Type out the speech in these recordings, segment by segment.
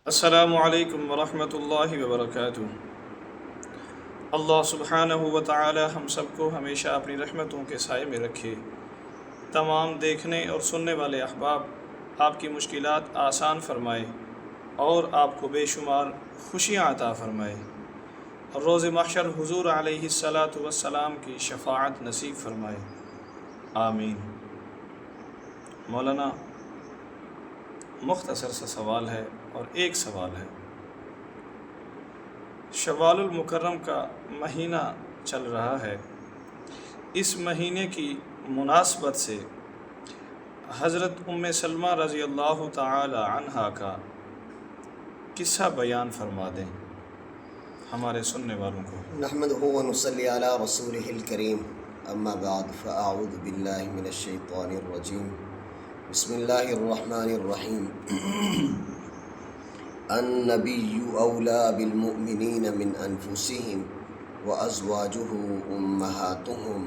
السلام علیکم ورحمۃ اللہ وبرکاتہ۔ اللہ سبحانہ و تعالی ہم سب کو ہمیشہ اپنی رحمتوں کے سائے میں رکھے۔ تمام دیکھنے اور سننے والے احباب آپ کی مشکلات آسان فرمائے اور آپ کو بے شمار خوشیاں عطا فرمائے۔ روز محشر حضور علیہ الصلاۃ والسلام کی شفاعت نصیب فرمائے، آمین۔ مولانا، مختصر سا سوال ہے اور ایک سوال ہے۔ شوال المکرم کا مہینہ چل رہا ہے، اس مہینے کی مناسبت سے حضرت ام سلمہ رضی اللہ تعالی عنہا کا قصہ بیان فرما دیں ہمارے سننے والوں کو۔ نحمده ونصلي على رسوله الكريم، اما بعد فاعوذ باللہ من الشیطان الرجیم، بسم اللہ الرحمن الرحیم۔ النبی اولی بالمؤمنین من انفسهم وازواجہ امہاتہم،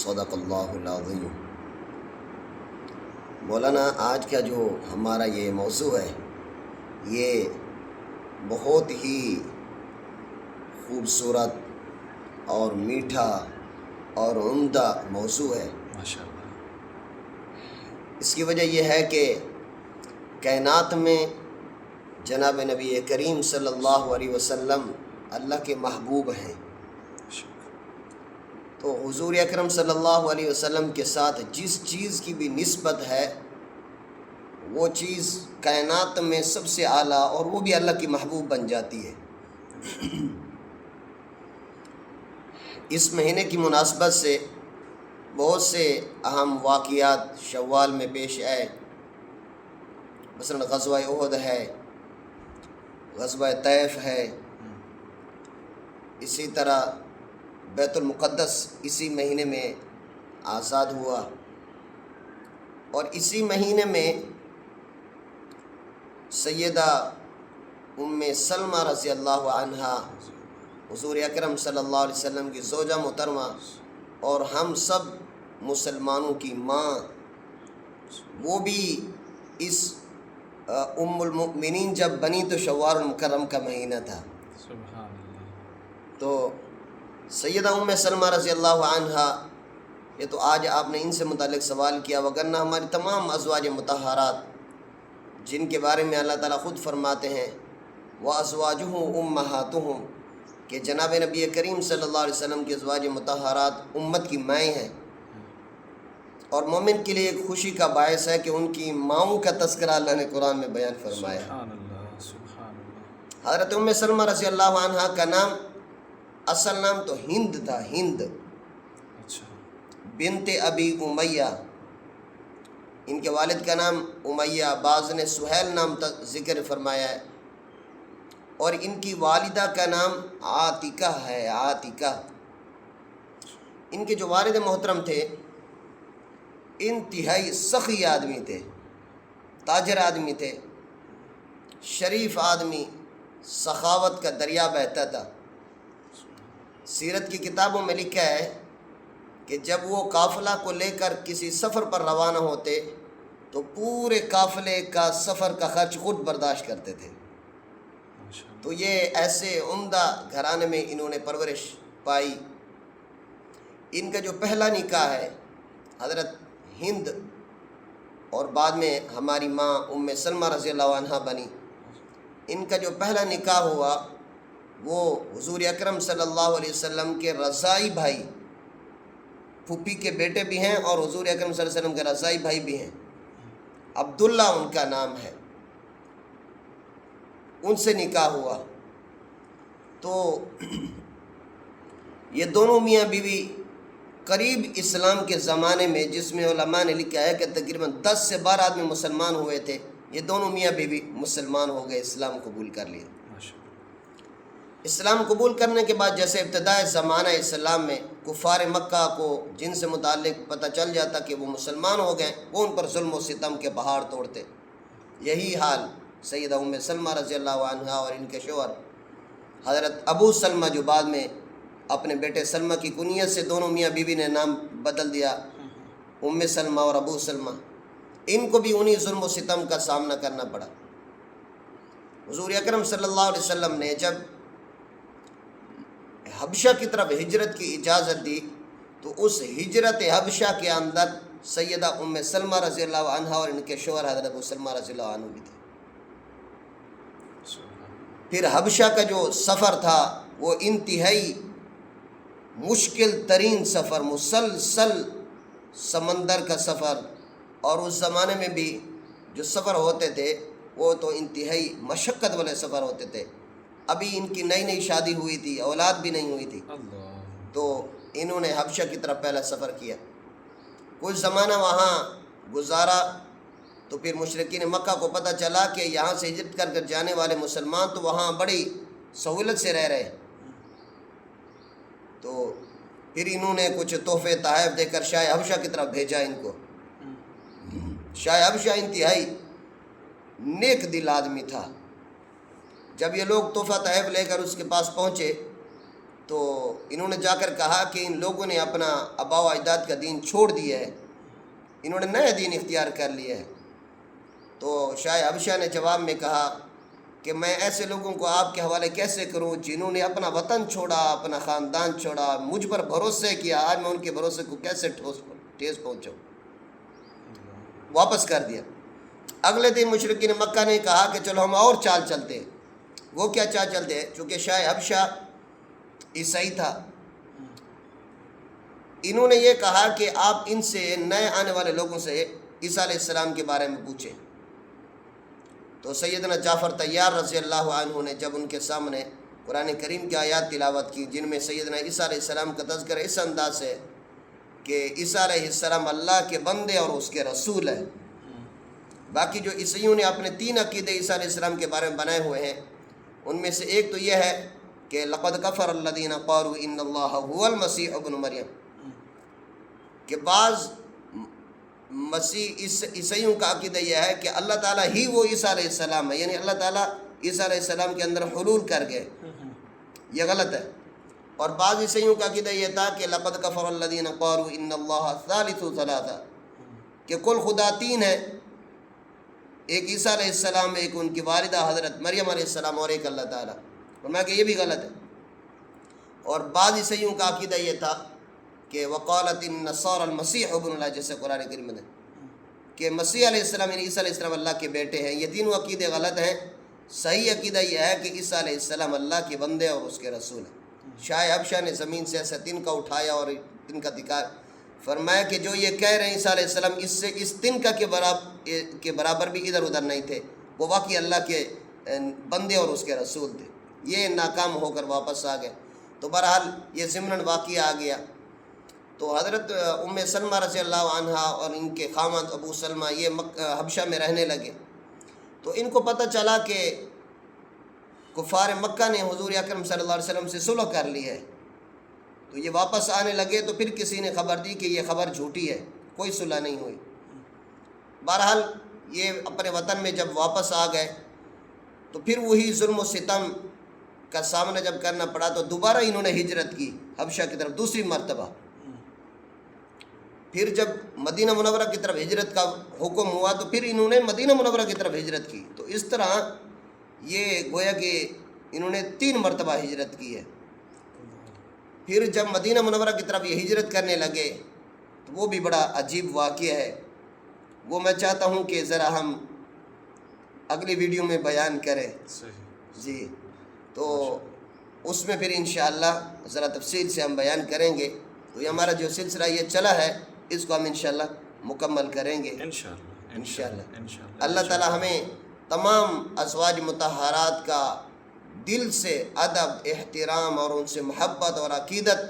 صدق اللہ العظیم۔ مولانا، آج کا جو ہمارا یہ موضوع ہے، یہ بہت ہی خوبصورت اور میٹھا اور عمدہ موضوع ہے۔ ماشاء اللہ۔ اس کی وجہ یہ ہے کہ کائنات میں جناب نبی کریم صلی اللہ علیہ وسلم اللہ کے محبوب ہیں، تو حضور اکرم صلی اللہ علیہ وسلم کے ساتھ جس چیز کی بھی نسبت ہے وہ چیز کائنات میں سب سے اعلیٰ اور وہ بھی اللہ کی محبوب بن جاتی ہے۔ اس مہینے کی مناسبت سے بہت سے اہم واقعات شوال میں پیش آئے، مثلا غزوہ احد ہے، غزوہ طیف ہے، اسی طرح بیت المقدس اسی مہینے میں آزاد ہوا، اور اسی مہینے میں سیدہ ام سلمہ رضی اللہ عنہا حضور اکرم صلی اللہ علیہ وسلم کی زوجہ محترمہ اور ہم سب مسلمانوں کی ماں، وہ بھی اس ام المؤمنین جب بنی تو شوال المکرم کا مہینہ تھا۔ سبحان اللہ۔ تو سیدہ ام سلمہ رضی اللہ عنہا، یہ تو آج آپ نے ان سے متعلق سوال کیا، وگرنہ ہماری تمام ازواج مطہرات جن کے بارے میں اللہ تعالیٰ خود فرماتے ہیں وَأَزْوَاجُهُ أُمَّهَاتُهُمْ، کہ جناب نبی کریم صلی اللہ علیہ وسلم کی ازواج مطہرات امت کی مائیں ہیں، اور مومن کے لیے ایک خوشی کا باعث ہے کہ ان کی ماؤں کا تذکرہ اللہ نے قرآن میں بیان فرمایا۔ سبحان اللہ، سبحان اللہ۔ حضرت ام سلمہ رضی اللہ عنہا کا نام، اصل نام تو ہند تھا، ہند اچھا۔ بنت ابی امیہ، ان کے والد کا نام امیہ، بعض نے سہیل نام تک ذکر فرمایا ہے، اور ان کی والدہ کا نام عاتکہ ہے، عاتکہ۔ ان کے جو والد محترم تھے انتہائی سخی آدمی تھے، تاجر آدمی تھے، شریف آدمی، سخاوت کا دریا بہتا تھا۔ سیرت کی کتابوں میں لکھا ہے کہ جب وہ قافلہ کو لے کر کسی سفر پر روانہ ہوتے تو پورے قافلے کا سفر کا خرچ خود برداشت کرتے تھے۔ تو یہ ایسے عمدہ گھرانے میں انہوں نے پرورش پائی۔ ان کا جو پہلا نکاح ہے حضرت ہند، اور بعد میں ہماری ماں ام سلمہ رضی اللہ عنہا بنی، ان کا جو پہلا نکاح ہوا وہ حضور اکرم صلی اللہ علیہ وسلم کے رضائی بھائی، پھوپھی کے بیٹے بھی ہیں اور حضور اکرم صلی اللہ علیہ وسلم کے رضائی بھائی بھی ہیں، عبداللہ ان کا نام ہے، ان سے نکاح ہوا۔ تو یہ دونوں میاں بیوی قریب اسلام کے زمانے میں، جس میں علماء نے لکھا ہے کہ تقریباً 10 سے 12 آدمی مسلمان ہوئے تھے، یہ دونوں میاں بیوی مسلمان ہو گئے، اسلام قبول کر لیا۔ اسلام قبول کرنے کے بعد جیسے ابتدائے زمانہ اسلام میں کفار مکہ کو جن سے متعلق پتہ چل جاتا کہ وہ مسلمان ہو گئے، وہ ان پر ظلم و ستم کے پہاڑ توڑتے۔ یہی حال سیدہ ام سلمہ رضی اللہ عنہا اور ان کے شوہر حضرت ابو سلمہ، جو بعد میں اپنے بیٹے سلمہ کی کنیت سے دونوں میاں بیوی نے نام بدل دیا، ام سلمہ اور ابو سلمہ، ان کو بھی انہی ظلم و ستم کا سامنا کرنا پڑا۔ حضور اکرم صلی اللہ علیہ وسلم نے جب حبشہ کی طرف ہجرت کی اجازت دی تو اس ہجرت حبشہ کے اندر سیدہ ام سلمہ رضی اللہ عنہ اور ان کے شوہر حضرت ابو سلمہ رضی اللہ عنہ بھی تھے۔ پھر حبشہ کا جو سفر تھا وہ انتہائی مشکل ترین سفر، مسلسل سمندر کا سفر، اور اس زمانے میں بھی جو سفر ہوتے تھے وہ تو انتہائی مشقت والے سفر ہوتے تھے۔ ابھی ان کی نئی نئی شادی ہوئی تھی، اولاد بھی نہیں ہوئی تھی، تو انہوں نے حبشہ کی طرف پہلا سفر کیا، کچھ زمانہ وہاں گزارا، تو پھر مشرکین مکہ کو پتہ چلا کہ یہاں سے ہجرت کر جانے والے مسلمان تو وہاں بڑی سہولت سے رہ رہے، تو پھر انہوں نے کچھ تحفے تحائف دے کر شاہ حبشہ کی طرف بھیجا ان کو۔ شاہ حبشہ انتہائی نیک دل آدمی تھا۔ جب یہ لوگ تحفہ تحائف لے کر اس کے پاس پہنچے تو انہوں نے جا کر کہا کہ ان لوگوں نے اپنا آباء و اجداد کا دین چھوڑ دیا ہے، انہوں نے نیا دین اختیار کر لیا ہے۔ تو شاہ حبشہ نے جواب میں کہا کہ میں ایسے لوگوں کو آپ کے حوالے کیسے کروں جنہوں نے اپنا وطن چھوڑا، اپنا خاندان چھوڑا، مجھ پر بھروسے کیا، آج میں ان کے بھروسے کو کیسے ٹھیس پہنچاؤں، واپس کر دیا۔ اگلے دن مشرکین مکہ نے کہا کہ چلو ہم اور چال چلتے۔ وہ کیا چال چلتے؟ چونکہ شاہ حبشہ عیسائی تھا، انہوں نے یہ کہا کہ آپ ان سے نئے آنے والے لوگوں سے عیسیٰ علیہ السلام کے بارے میں پوچھیں۔ تو سیدنا جعفر طیار رضی اللہ عنہ نے جب ان کے سامنے قرآن کریم کی آیات تلاوت کی جن میں سیدنا عیسیٰ علیہ السلام کا تذکرہ اس انداز ہے کہ عیسیٰ علیہ السلام اللہ کے بندے اور اس کے رسول ہیں، باقی جو عیسائیوں نے اپنے 3 عقیدے عیسیٰ علیہ السلام کے بارے میں بنائے ہوئے ہیں، ان میں سے ایک تو یہ ہے کہ لقد کفر الذین قالوا ان اللہ هو المسیح ابن مریم، کہ بعض مسیح عیسائیوں کا عقیدہ یہ ہے کہ اللہ تعالیٰ ہی وہ عیسیٰ علیہ السلام ہے، یعنی اللہ تعالیٰ عیسیٰ علیہ السلام کے اندر حلول کر گئے، یہ غلط ہے۔ اور بعض عیسائیوں کا عقیدہ یہ تھا کہ لقد کفر الذین قالوا ان اللہ ثالث ثلاثہ، کہ کل خدا 3 ہے، ایک عیسیٰ علیہ السلام، ایک ان کی والدہ حضرت مریم علیہ السلام، اور ایک اللہ تعالیٰ، فرمایا کہ یہ بھی غلط ہے۔ اور بعض عیسائیوں کا عقیدہ یہ تھا کہ وقالت النصارى المسیح ابن اللہ، جیسے قرآن کریم میں کہ مسیح علیہ السلام یعنی عیسیٰ علیہ السلام اللہ کے بیٹے ہیں۔ یہ تینوں عقیدے غلط ہیں، صحیح عقیدہ یہ ہے کہ عیسیٰ علیہ السلام اللہ کے بندے اور اس کے رسول ہیں۔ شاہ حبشہ نے زمین سے ایسا تنکا اٹھایا اور تنکا دکھا، فرمایا کہ جو یہ کہہ رہے ہیں عیسیٰ علیہ السلام اس سے اس تنکا کے برابر بھی ادھر ادھر نہیں تھے، وہ واقعی اللہ کے بندے اور اس کے رسول تھے۔ یہ ناکام ہو کر واپس آ گئے۔ تو بہرحال یہ ضمناً واقعہ آ گیا۔ تو حضرت ام سلمہ رضی اللہ عنہ اور ان کے خاوند ابو سلمہ یہ حبشہ میں رہنے لگے۔ تو ان کو پتہ چلا کہ کفار مکہ نے حضور اکرم صلی اللہ علیہ وسلم سے صلح کر لی ہے، تو یہ واپس آنے لگے۔ تو پھر کسی نے خبر دی کہ یہ خبر جھوٹی ہے، کوئی صلح نہیں ہوئی۔ بہرحال یہ اپنے وطن میں جب واپس آ گئے تو پھر وہی ظلم و ستم کا سامنا جب کرنا پڑا تو دوبارہ انہوں نے ہجرت کی حبشہ کی طرف دوسری مرتبہ۔ پھر جب مدینہ منورہ کی طرف ہجرت کا حکم ہوا تو پھر انہوں نے مدینہ منورہ کی طرف ہجرت کی۔ تو اس طرح یہ گویا کہ انہوں نے 3 مرتبہ ہجرت کی ہے۔ پھر جب مدینہ منورہ کی طرف یہ ہجرت کرنے لگے تو وہ بھی بڑا عجیب واقعہ ہے، وہ میں چاہتا ہوں کہ ذرا ہم اگلی ویڈیو میں بیان کریں۔ جی، تو اس میں پھر انشاءاللہ ذرا تفصیل سے ہم بیان کریں گے۔ تو یہ ہمارا جو سلسلہ یہ چلا ہے اس کو ہم انشاءاللہ مکمل کریں گے انشاءاللہ۔ اللہ تعالی ہمیں تمام ازواج مطہرات کا دل سے ادب، احترام اور ان سے محبت اور عقیدت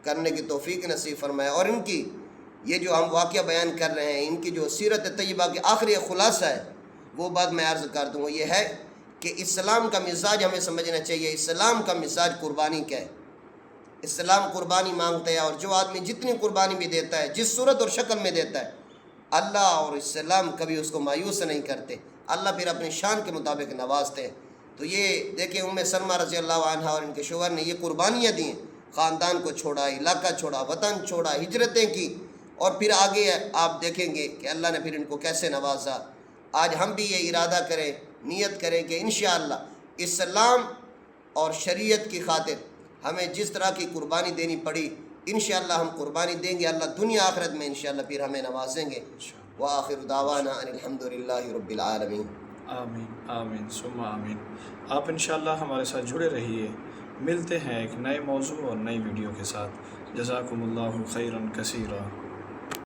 کرنے کی توفیق نصیب فرمائے، اور ان کی یہ جو ہم واقعہ بیان کر رہے ہیں ان کی جو سیرت طیبہ کی آخری خلاصہ ہے وہ بات میں عرض کر دوں، یہ ہے کہ اسلام کا مزاج ہمیں سمجھنا چاہیے۔ اسلام کا مزاج قربانی کا ہے، اسلام قربانی مانگتا ہے، اور جو آدمی جتنی قربانی بھی دیتا ہے، جس صورت اور شکل میں دیتا ہے، اللہ اور اسلام کبھی اس کو مایوس نہیں کرتے، اللہ پھر اپنی شان کے مطابق نوازتے ہیں۔ تو یہ دیکھیں ام سلمہ رضی اللہ عنہ اور ان کے شوہر نے یہ قربانیاں دیں، خاندان کو چھوڑا، علاقہ چھوڑا، وطن چھوڑا، ہجرتیں کی، اور پھر آگے آپ دیکھیں گے کہ اللہ نے پھر ان کو کیسے نوازا۔ آج ہم بھی یہ ارادہ کریں نیت کریں کہ انشاءاللہ اسلام اور شریعت کی خاطر ہمیں جس طرح کی قربانی دینی پڑی انشاءاللہ ہم قربانی دیں گے، اللہ دنیا آخرت میں انشاءاللہ پھر ہمیں نوازیں گے۔ وآخر دعوانا ان الحمدللہ رب العالمین۔ آمین آمین ثم آمین۔ آپ انشاءاللہ ہمارے ساتھ جڑے رہیے، ملتے ہیں ایک نئے موضوع اور نئی ویڈیو کے ساتھ۔ جزاکم اللہ خیرا کثیرا۔